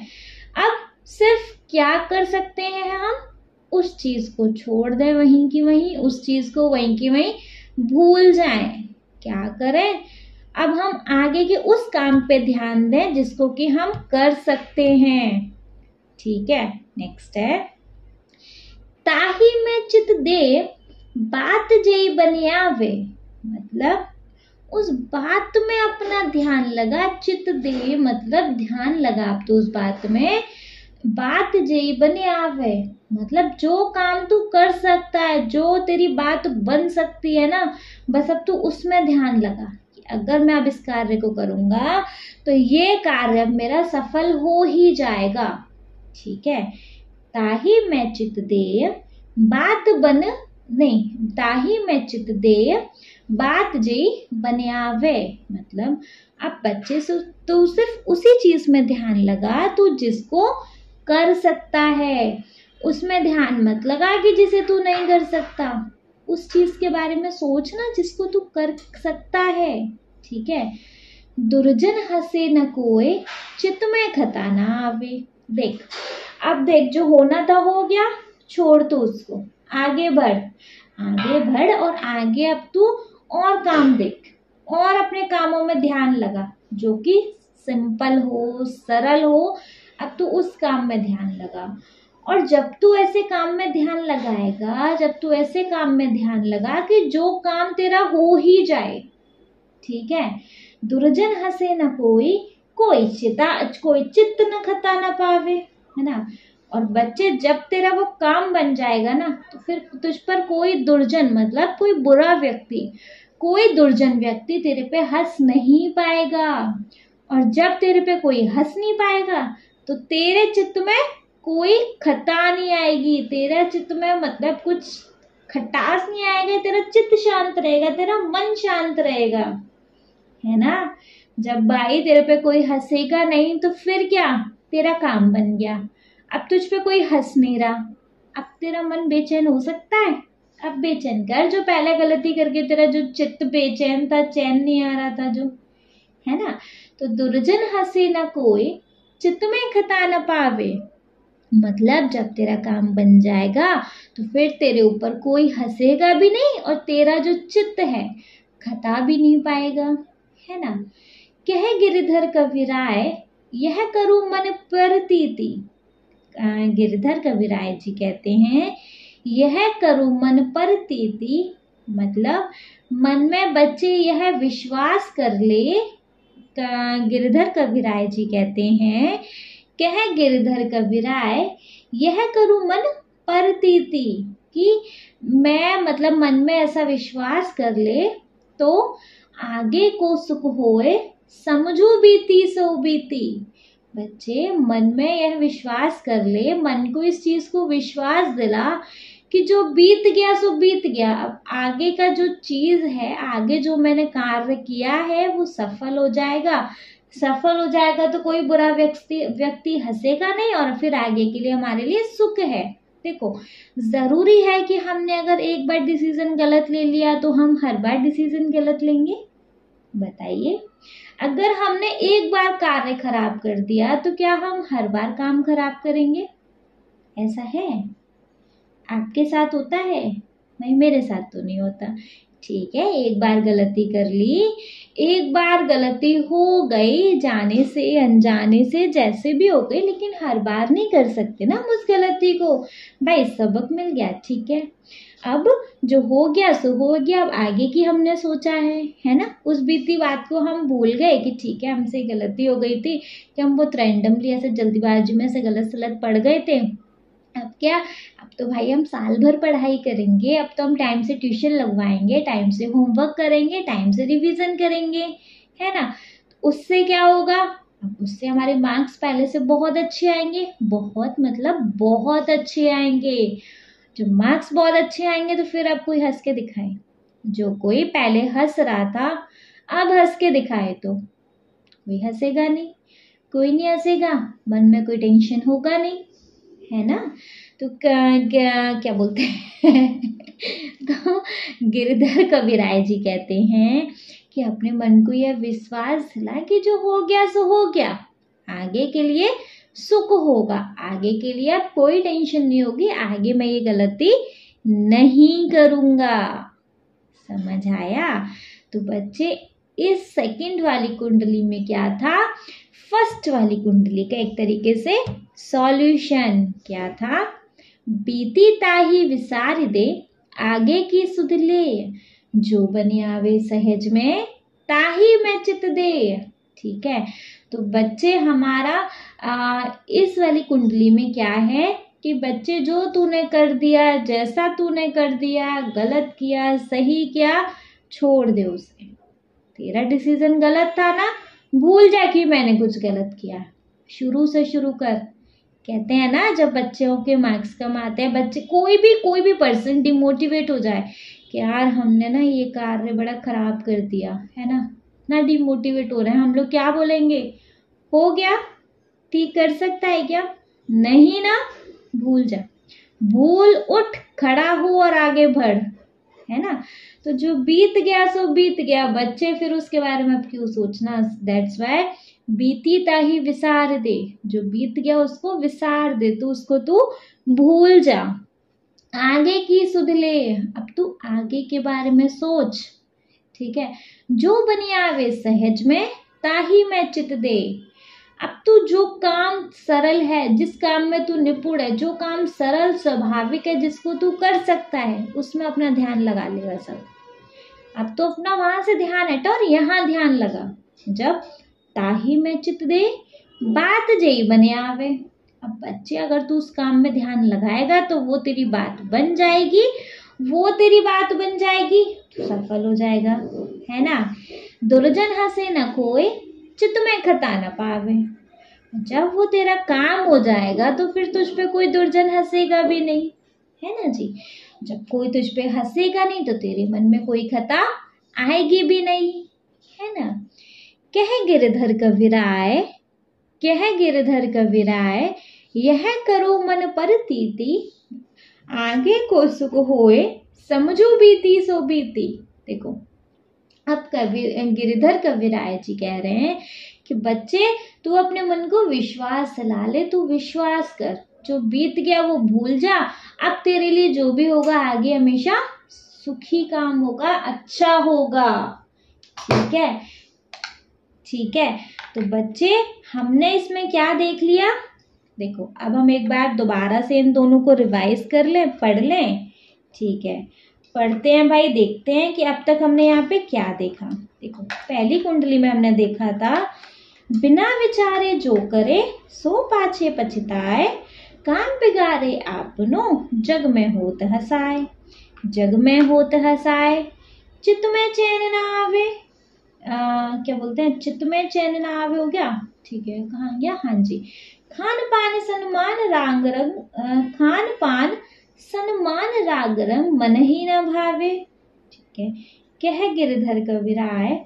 अब सिर्फ क्या कर सकते हैं हम, उस चीज को छोड़ दें वहीं की वहीं, उस चीज को वहीं की वहीं भूल जाएं। क्या करें, अब हम आगे के उस काम पे ध्यान दें जिसको कि हम कर सकते हैं, ठीक है। नेक्स्ट है, ताही में चित दे, बात जेई बनियावे, मतलब उस बात में अपना ध्यान लगा। चित दे मतलब ध्यान लगा अब तो उस बात में। बात जेई बने आवे मतलब जो काम तू कर सकता है, जो तेरी बात बन सकती है ना, बस अब तू उसमें ध्यान लगा कि अगर मैं अब इस कार्य को करूंगा तो ये कार्य मेरा सफल हो ही जाएगा। ठीक है। ताही मैं चित दे बात बन नहीं, ताही मैं चित दे बात जेई बने आवे मतलब अब बच्चे से तू सिर्फ उसी चीज में ध्यान लगा तू जिसको कर सकता है। उसमें ध्यान मत लगा कि जिसे तू नहीं कर सकता। उस चीज के बारे में सोचना जिसको तू कर सकता है। ठीक है। दुर्जन हंसे न कोई चित में खता ना आवे। देख अब देख जो होना था हो गया, छोड़ तू उसको, आगे बढ़। आगे बढ़ और आगे अब तू और काम देख और अपने कामों में ध्यान लगा जो कि सिंपल हो, सरल हो। अब तू उस काम में ध्यान लगा। और जब तू ऐसे काम में ध्यान लगाएगा, जब तू ऐसे काम में ध्यान लगा कि जो काम तेरा हो ही जाए। ठीक है। दुर्जन हंसे न कोई, कोई चित्त न खता न पावे, है ना। और बच्चे जब तेरा वो काम बन जाएगा ना तो फिर तुझ पर कोई दुर्जन मतलब कोई बुरा व्यक्ति, कोई दुर्जन व्यक्ति तेरे पे हंस नहीं पाएगा। और जब तेरे पे कोई हंस नहीं पाएगा तो तेरे चित्त में कोई खता नहीं आएगी। तेरा चित्त में मतलब कुछ खटास नहीं आएगा। तेरा चित्त शांत रहेगा, तेरा मन शांत रहेगा, है ना। जब भाई तेरे पे कोई हंसेगा नहीं तो फिर क्या, तेरा काम बन गया। अब तुझ पे कोई हंस नहीं रहा, अब तेरा मन बेचैन हो सकता है। अब बेचैन कर, जो पहले गलती करके तेरा जो चित्त बेचैन था, चैन नहीं आ रहा था जो, है ना। तो दुर्जन हंसे न कोई चित्त में खता न पावे मतलब जब तेरा काम बन जाएगा तो फिर तेरे ऊपर कोई हंसेगा भी नहीं और तेरा जो चित्त है खता भी नहीं पाएगा, है ना। कह गिरधर कविराय यह करूं मन प्रतीति। गिरधर कविराय जी कहते हैं यह करूं मन प्रतीति मतलब मन में बच्चे यह विश्वास कर ले। गिरधर कविराय जी कहते हैं कह गिरधर कविराय यह करूं मन प्रतीति कि मैं मतलब मन में ऐसा विश्वास कर ले तो आगे को सुख होए समझो बीती सो बीती। बच्चे मन में यह विश्वास कर ले, मन को इस चीज को विश्वास दिला कि जो बीत गया सो बीत गया। अब आगे का जो चीज है, आगे जो मैंने कार्य किया है वो सफल हो जाएगा। सफल हो जाएगा तो कोई बुरा व्यक्ति हंसेगा नहीं और फिर आगे के लिए हमारे लिए सुख है। देखो जरूरी है कि हमने अगर एक बार डिसीजन गलत ले लिया तो हम हर बार डिसीजन गलत लेंगे? बताइए। अगर हमने एक बार कार्य खराब कर दिया तो क्या हम हर बार काम खराब करेंगे? ऐसा है? आपके साथ होता है? नहीं, मेरे साथ तो नहीं होता। ठीक है, एक बार गलती कर ली, एक बार गलती हो गई, जाने से अनजाने से जैसे भी हो गई, लेकिन हर बार नहीं कर सकते ना हम उस गलती को। भाई सबक मिल गया, ठीक है। अब जो हो गया सो हो गया। अब आगे की हमने सोचा है ना। उस बीती बात को हम भूल गए कि ठीक है हमसे गलती हो गई थी, कि हम बहुत रैंडमली ऐसे जल्दीबाजी में से गलत सलत पढ़ गए थे। अब क्या, अब तो भाई हम साल भर पढ़ाई करेंगे। अब तो हम टाइम से ट्यूशन लगवाएंगे, टाइम से होमवर्क करेंगे, टाइम से रिवीजन करेंगे, है ना। उससे क्या होगा, अब उससे हमारे मार्क्स पहले से बहुत अच्छे आएंगे। बहुत मतलब बहुत अच्छे आएंगे। जब मार्क्स बहुत अच्छे आएंगे तो फिर अब कोई हंस के दिखाए। जो कोई पहले हंस रहा था अब हंस के दिखाए तो कोई हंसेगा नहीं, कोई नहीं हंसेगा, मन में कोई टेंशन होगा नहीं, है ना। तो क्या बोलते हैं तो गिरधर कविराय जी कहते हैं कि अपने मन को यह विश्वास दिला कि जो हो गया सो हो गया, आगे के लिए सुख होगा, आगे के लिए अब कोई टेंशन नहीं होगी, आगे मैं ये गलती नहीं करूंगा। समझ आया? तो बच्चे इस सेकंड वाली कुंडली में क्या था, फर्स्ट वाली कुंडली का एक तरीके से सॉल्यूशन क्या था, बीती ताही विसार दे आगे की सुध ले, जो बने आवे सहज में ताही में चित दे। ठीक है, तो बच्चे हमारा इस वाली कुंडली में क्या है कि बच्चे जो तूने कर दिया, जैसा तूने कर दिया, गलत किया सही किया, छोड़ दे उसे। तेरा डिसीजन गलत था ना, भूल जा कि मैंने कुछ गलत किया, शुरू से शुरू कर। कहते हैं ना जब बच्चों के मार्क्स कम आते हैं, बच्चे कोई भी पर्सन डिमोटिवेट हो जाए कि यार हमने ना ये कार्य बड़ा खराब कर दिया है ना डिमोटिवेट हो रहे हैं, हम लोग क्या बोलेंगे? हो गया, ठीक कर सकता है क्या? नहीं ना, भूल जा, भूल, उठ, खड़ा हो और आगे बढ़, है ना। तो जो बीत गया सो बीत गया, बच्चे फिर उसके बारे में अब क्यों सोचना। दैट्स वाई बीती ताही विसार दे, जो बीत गया उसको विसार दे, तो उसको तू भूल जा, आगे की सुध ले। अब तू आगे के बारे में सोच। ठीक है, जो बनी आवे सहज में ताही में चित दे। अब तू जो काम सरल है, जिस काम में तू निपुण है, जो काम सरल स्वाभाविक है, जिसको तू कर सकता है, उसमें अपना ध्यान लगा लेगा सब। अब तो अपना वहां से ध्यान हटा और यहाँ ध्यान लगा। जब ताही में चित दे बात जई बने आवे। अब बच्चे अगर तू उस काम में ध्यान लगाएगा तो वो तेरी बात बन जाएगी, वो तेरी बात बन जाएगी, तो सफल हो जाएगा, है ना। दुर्जन हंसे न कोई चित में खता न पावे। जब वो तेरा काम हो जाएगा तो फिर तुझ पे कोई दुर्जन हंसेगा भी नहीं, है ना जी। जब कोई तुझ पे हंसेगा नहीं तो तेरे मन में कोई खता आएगी भी नहीं, है ना। कह गिरधर कबीराय, कह गिरधर कबीराय, यह करो मन परतीति, आगे को सुख होए समझो बीती सो बीती। देखो अब गिरधर कबीराय जी कह रहे हैं कि बच्चे तू अपने मन को विश्वास ला ले, तू विश्वास कर, जो बीत गया वो भूल जा। अब तेरे लिए जो भी होगा आगे हमेशा सुखी काम होगा, अच्छा होगा। ठीक है, ठीक है। तो बच्चे हमने इसमें क्या देख लिया? देखो अब हम एक बार दोबारा से इन दोनों को रिवाइज कर लें, पढ़ लें। ठीक है, पढ़ते हैं भाई, देखते हैं कि अब तक हमने यहाँ पे क्या देखा। देखो पहली कुंडली में हमने देखा था बिना विचारे जो करे सो पाछे पछताए, काम बिगाड़े आपनो जग में होत हसाए। जग में होत हसाए, चित्त में चैन ना आवे। क्या बोलते हैं, चित्त में चैन ना आवे हो गया। ठीक है, कहाँ गया? हाँ जी, खान पान सन्मान राग रंग, खान पान सन्मान राग रंग मन ही न भावे। ठीक है, कह गिरधर कबीराय,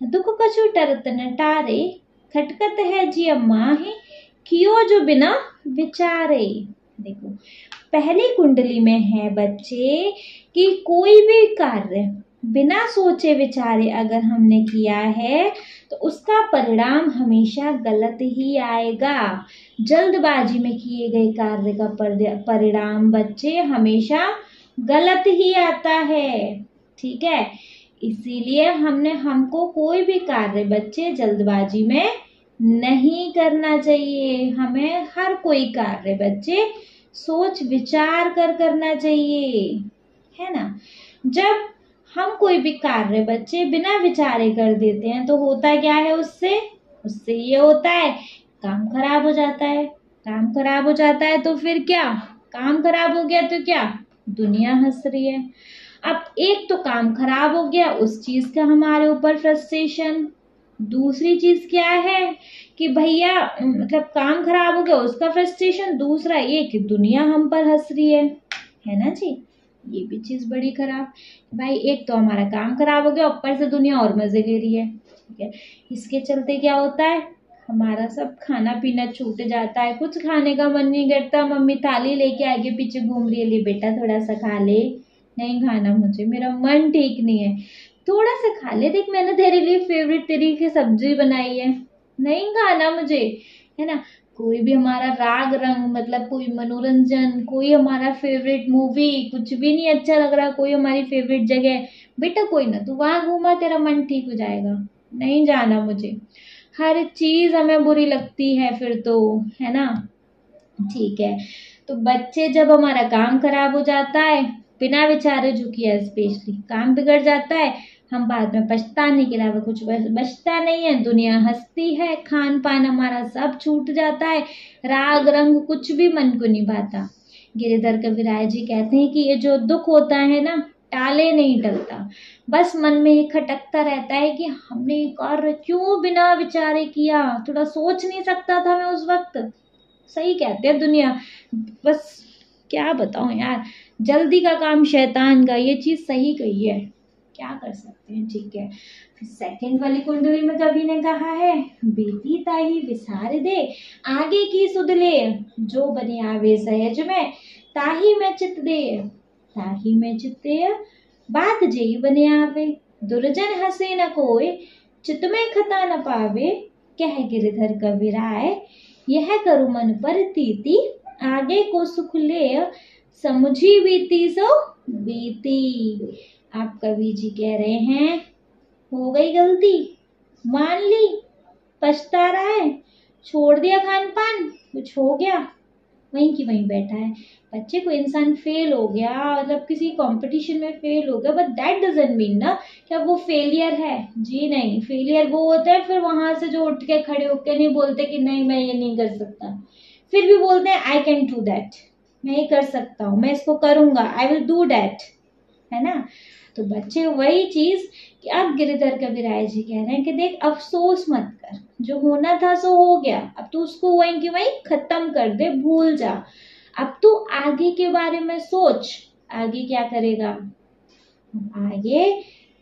दुख कछु टरत न टारे, खटकत है जिय माहे, कियो जो बिना विचारे। देखो पहली कुंडली में है बच्चे कि कोई भी कार्य बिना सोचे विचारे अगर हमने किया है तो उसका परिणाम हमेशा गलत ही आएगा। जल्दबाजी में किए गए कार्य का परिणाम बच्चे हमेशा गलत ही आता है। ठीक है, इसीलिए हमको कोई भी कार्य बच्चे जल्दबाजी में नहीं करना चाहिए। हमें हर कोई कार्य बच्चे सोच विचार कर करना चाहिए, है ना। जब हम कोई भी कार्य बच्चे बिना विचारे कर देते हैं तो होता क्या है, उससे ये होता है काम खराब हो जाता है। काम खराब हो जाता है तो फिर क्या, काम खराब हो गया तो क्या, दुनिया हंस रही है। अब एक तो काम खराब हो गया, उस चीज का हमारे ऊपर फ्रस्ट्रेशन। दूसरी चीज क्या है कि भैया मतलब काम खराब हो गया उसका फ्रस्ट्रेशन, दूसरा ये कि दुनिया हम पर हंस रही है ना जी। ये भी चीज बड़ी खराब भाई, एक तो हमारा काम खराब हो गया, ऊपर से दुनिया और मजे ले रही है। ठीक है, इसके चलते क्या होता है, हमारा सब खाना पीना छूट जाता है, कुछ खाने का मन नहीं करता, मम्मी थाली लेके आगे पीछे घूम रही है, ले बेटा थोड़ा सा खा ले, नहीं खाना मुझे, मेरा मन ठीक नहीं है, थोड़ा सा खा ले, देख मैंने तेरे लिए फेवरेट तेरी की सब्जी बनाई है, नहीं खाना मुझे, है ना। कोई भी हमारा राग रंग मतलब कोई मनोरंजन, कोई हमारा फेवरेट मूवी, कुछ भी नहीं अच्छा लग रहा, कोई हमारी फेवरेट जगह, बेटा कोई ना तू वहां घूमा तेरा मन ठीक हो जाएगा, नहीं जाना मुझे। हर चीज हमें बुरी लगती है फिर तो, है ना। ठीक है, तो बच्चे जब हमारा काम खराब हो जाता है बिना विचारे जो किया, स्पेशली काम बिगड़ जाता है, हम बाद में पछताने के अलावा कुछ बचता नहीं है, दुनिया हंसती है, खान पान हमारा सब छूट जाता है, राग रंग कुछ भी मन को नहीं भाता। गिरिधर कविराज जी कहते हैं कि ये जो दुख होता है ना, टाले नहीं टलता, बस मन में ये खटकता रहता है कि हमने ये कार्य क्यों बिना विचारे किया, थोड़ा सोच नहीं सकता था मैं उस वक्त। सही कहते हैं दुनिया, बस क्या बताऊं यार, जल्दी का काम शैतान का, ये चीज सही कही है, क्या कर सकते हैं। ठीक है, फिर सेकंड वाली कुंडली में कवि ने कहा है, बीती ताही विसार दे, आगे की सुध ले, जो बने आवे सहज में, ताही में चित दे, ताही में चित दे, बात जेई बने आवे, दुर्जन हंसे न कोय, चित में खता न पावे, कह गिरधर कविराय, यह करु मन पर तीती, आगे को सुख ले, समझी बीती सो बीती। आप कवि जी कह रहे हैं, हो गई गलती, मान ली, पछता रहा है, छोड़ दिया खान पान, कुछ हो गया, वहीं की वहीं बैठा है। बच्चे को इंसान फेल हो गया, मतलब किसी कंपटीशन में फेल हो गया, बट दैट डजंट मीन ना क्या वो फेलियर है। जी नहीं, फेलियर वो होता है फिर वहां से जो उठ के खड़े होके नहीं बोलते कि नहीं मैं ये नहीं कर सकता, फिर भी बोलते हैं आई कैन डू दैट, मैं ये कर सकता हूँ, मैं इसको करूंगा, आई विल डू दैट, है ना। तो बच्चे वही चीज कि अब गिरिधर कविराज जी कह रहे हैं कि देख अफसोस मत कर, जो होना था सो हो गया, अब तू उसको वहीं की वहीं खत्म कर दे, भूल जा, अब तू आगे के बारे में सोच, आगे क्या करेगा, आगे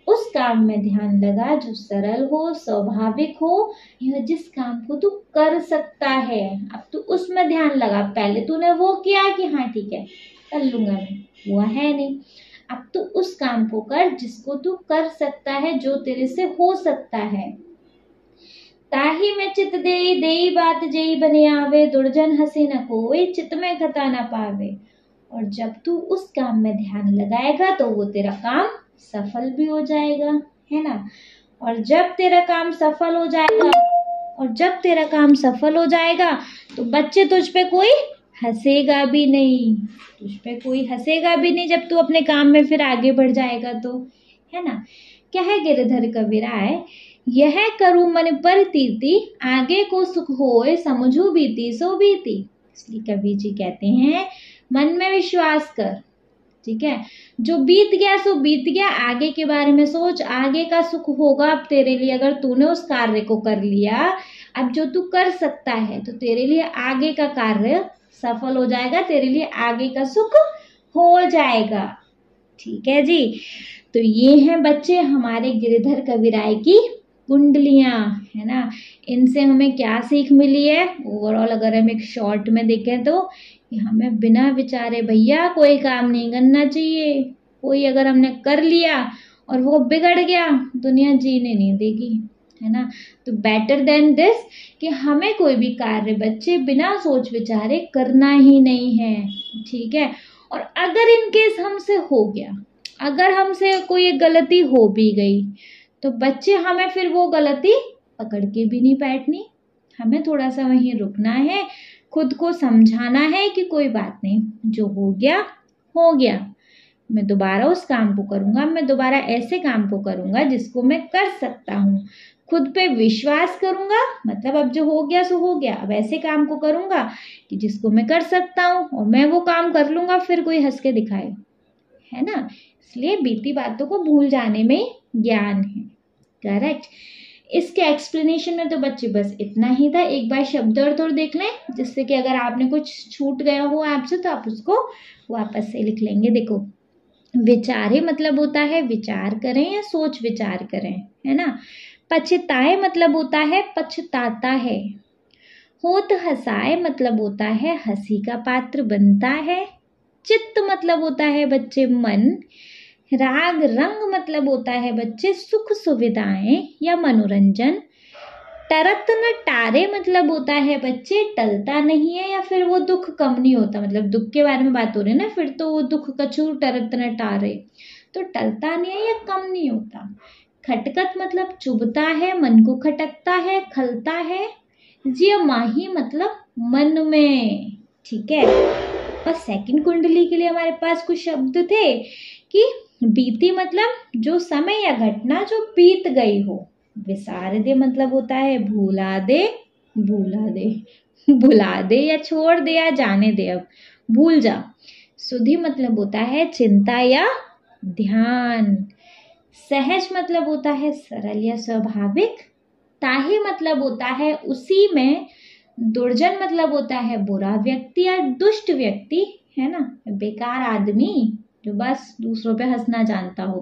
उस काम में ध्यान लगा जो सरल हो, स्वाभाविक हो, या जिस काम को तू कर सकता है, अब तू उसमें ध्यान लगा। पहले तूने वो किया कि हाँ ठीक है कर लूंगा मैं, हुआ है नहीं, अब तू उस काम को कर जिसको तू कर सकता है, जो तेरे से हो सकता है। ताही में चित देई, देई बात जेई बने आवे, दुर्जन हंसे न कोई, चित में खता न पावे। और जब तू उस काम में ध्यान लगाएगा तो वो तेरा काम सफल भी हो जाएगा, है ना। और जब तेरा काम सफल हो जाएगा, और जब तेरा काम सफल हो जाएगा तो बच्चे तुझ पे कोई हंसेगा भी नहीं, तुझ पे कोई हंसेगा भी नहीं जब तू अपने काम में फिर आगे बढ़ जाएगा तो, है ना। क्या है गिरिधर कविराय, यह करूँ मन पर तीती, आगे को सुख होए, समझू बीती सो बीती। इसलिए कवि जी कहते हैं मन में विश्वास कर, ठीक है, जो बीत गया सो बीत गया, आगे के बारे में सोच, आगे का सुख होगा अब तेरे लिए, अगर तूने उस कार्य को कर लिया, अब जो तू कर सकता है तो तेरे लिए आगे का कार्य सफल हो जाएगा, तेरे लिए आगे का सुख हो जाएगा। ठीक है जी, तो ये हैं बच्चे हमारे गिरिधर कविराय की कुंडलियां, है ना। इनसे हमें क्या सीख मिली है ओवरऑल, अगर हम एक शॉर्ट में देखें तो कि हमें बिना विचारे भैया कोई काम नहीं करना चाहिए। कोई अगर हमने कर लिया और वो बिगड़ गया, दुनिया जीने नहीं देगी, है ना। तो बेटर देन दिस कि हमें कोई भी कार्य बच्चे बिना सोच विचारे करना ही नहीं है, ठीक है। और अगर इन केस हमसे हो गया, अगर हमसे कोई एक गलती हो भी गई, तो बच्चे हमें फिर वो गलती पकड़ के भी नहीं बैठनी, हमें थोड़ा सा वहीं रुकना है, खुद को समझाना है कि कोई बात नहीं, जो हो गया हो गया, मैं दोबारा उस काम को करूंगा, मैं दोबारा ऐसे काम को करूंगा जिसको मैं कर सकता हूँ, खुद पे विश्वास करूंगा, मतलब अब जो हो गया सो हो गया, अब ऐसे काम को करूंगा कि जिसको मैं कर सकता हूँ, और मैं वो काम कर लूंगा, फिर कोई हंस के दिखाए, है ना। इसलिए बीती बातों को भूल जाने में ज्ञान है, करेक्ट। इसके एक्सप्लेनेशन में तो बच्चे बस इतना ही था, एक बार शब्द अर्थ और देख लें, जिससे कि अगर आपने कुछ छूट गया हो आपसे तो आप उसको वापस से लिख लेंगे। देखो, विचारे मतलब होता है विचार करें या सोच विचार करें, है ना। पछताए मतलब होता है पछताता है। होत हंसाए मतलब होता है हंसी का पात्र बनता है। चित्त मतलब होता है बच्चे मन। राग रंग मतलब होता है बच्चे सुख सुविधाएं या मनोरंजन। टरत न टारे मतलब होता है बच्चे टलता नहीं है या फिर वो दुख कम नहीं होता, मतलब दुख के बारे में बात हो रही है ना, फिर तो वो दुख कछू टरत न टारे, तो टलता नहीं है या कम नहीं होता। खटकत मतलब चुभता है, मन को खटकता है, खलता है। जी माही मतलब मन में, ठीक है। और सेकंड कुंडली के लिए हमारे पास कुछ शब्द थे कि बीती मतलब जो समय या घटना जो बीत गई हो। विसारदे मतलब होता है भूला दे, भूला दे, भुला दे या छोड़ दे या जाने दे, अब भूल जा। सुधि मतलब होता है चिंता या ध्यान। सहज मतलब होता है सरल या स्वाभाविक। ताही मतलब होता है उसी में। दुर्जन मतलब होता है बुरा व्यक्ति या दुष्ट व्यक्ति, है ना, बेकार आदमी जो बस दूसरों पे हंसना जानता हो।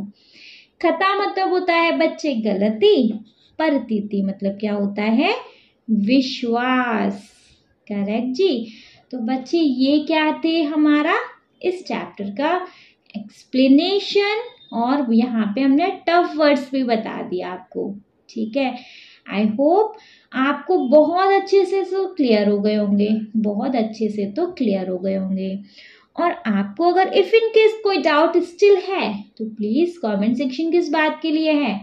खता मतलब होता है बच्चे गलती। परतीति मतलब क्या होता है, विश्वास। करेक्ट जी। तो बच्चे ये क्या थे हमारा इस चैप्टर का एक्सप्लेनेशन, और यहाँ पे हमने टफ वर्ड्स भी बता दिया आपको। ठीक है, आई होप आपको बहुत अच्छे से तो क्लियर हो गए होंगे, बहुत अच्छे से तो क्लियर हो गए होंगे। और आपको अगर इफ इन केस कोई डाउट स्टिल है तो प्लीज कमेंट सेक्शन किस बात के लिए है,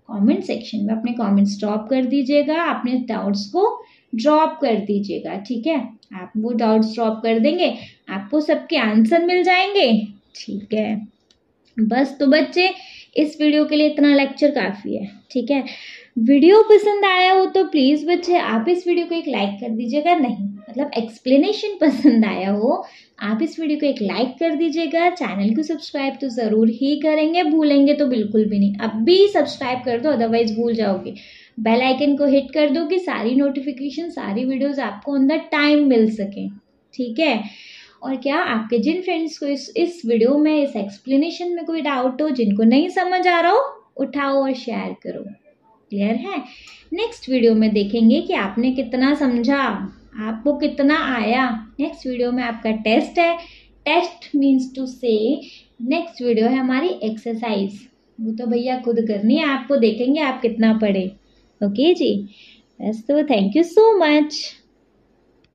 कमेंट सेक्शन में अपने कमेंट्स ड्रॉप कर दीजिएगा, अपने डाउट्स को ड्रॉप कर दीजिएगा। ठीक है, आप वो डाउट्स ड्रॉप कर देंगे, आपको सबके आंसर मिल जाएंगे। ठीक है, बस तो बच्चे इस वीडियो के लिए इतना लेक्चर काफ़ी है। ठीक है, वीडियो पसंद आया हो तो प्लीज़ बच्चे आप इस वीडियो को एक लाइक कर दीजिएगा, नहीं मतलब एक्सप्लेनेशन पसंद आया हो आप इस वीडियो को एक लाइक कर दीजिएगा। चैनल को सब्सक्राइब तो ज़रूर ही करेंगे, भूलेंगे तो बिल्कुल भी नहीं। अब भी सब्सक्राइब कर दो, अदरवाइज भूल जाओगे। बेल आइकन को हिट कर दो कि सारी नोटिफिकेशन, सारी वीडियोस आपको ऑन द टाइम मिल सके। ठीक है, और क्या आपके जिन फ्रेंड्स को इस वीडियो में, इस एक्सप्लेनेशन में कोई डाउट हो, जिनको नहीं समझ आ रहा हो, उठाओ और शेयर करो। क्लियर है, नेक्स्ट वीडियो में देखेंगे कि आपने कितना समझा, आपको कितना आया। नेक्स्ट वीडियो में आपका टेस्ट है, टेस्ट मीन्स टू से नेक्स्ट वीडियो है हमारी एक्सरसाइज, वो तो भैया खुद करनी है आपको, देखेंगे आप कितना पढ़े। ओके जी, बस तो थैंक यू सो मच।